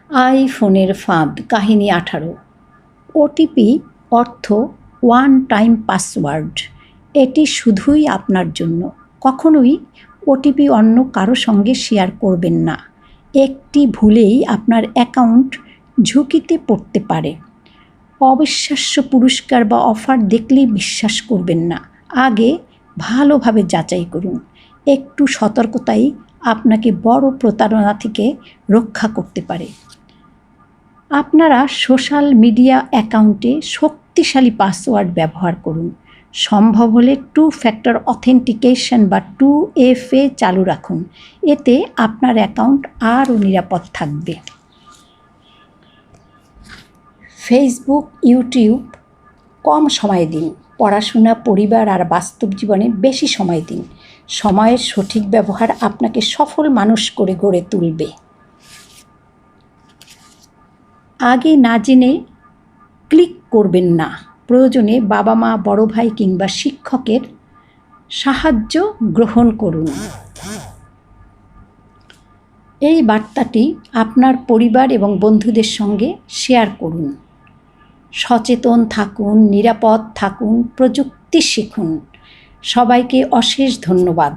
আইফোনের ফাঁদ কাহিনী 18। ওটিপি অর্থ ওয়ান টাইম পাসওয়ার্ড। এটি শুধুই আপনার জন্য। কখনোই ওটিপি অন্য কারো সঙ্গে শেয়ার করবেন না। একটি ভুলেই আপনার অ্যাকাউন্ট ঝুঁকিতে পড়তে পারে। অবিশ্বাস্য পুরস্কার বা অফার দেখলেই বিশ্বাস করবেন না। আগে ভালোভাবে যাচাই করুন। একটু সতর্কতাই আপনাকে বড় প্রতারণা থেকে রক্ষা করতে পারে। আপনারা সোশ্যাল মিডিয়া অ্যাকাউন্টে শক্তিশালী পাসওয়ার্ড ব্যবহার করুন। সম্ভব হলে 2 ফ্যাক্টর অথেন্টিকেশন বা 2FA চালু রাখুন। এতে আপনার অ্যাকাউন্ট আরও নিরাপদ থাকবে। ফেসবুক, ইউটিউব কম সময় দিন। পড়াশোনা, পরিবার আর বাস্তব জীবনে বেশি সময় দিন। সময়ের সঠিক ব্যবহার আপনাকে সফল মানুষ করে গড়ে তুলবে। আগে না জেনে ক্লিক করবেন না। প্রয়োজনে বাবা মা, বড় ভাই কিংবা শিক্ষকের সাহায্য গ্রহণ করুন। এই বার্তাটি আপনার পরিবার এবং বন্ধুদের সঙ্গে শেয়ার করুন। সচেতন থাকুন, নিরাপদ থাকুন, প্রযুক্তি শিখুন। সবাইকে অশেষ ধন্যবাদ।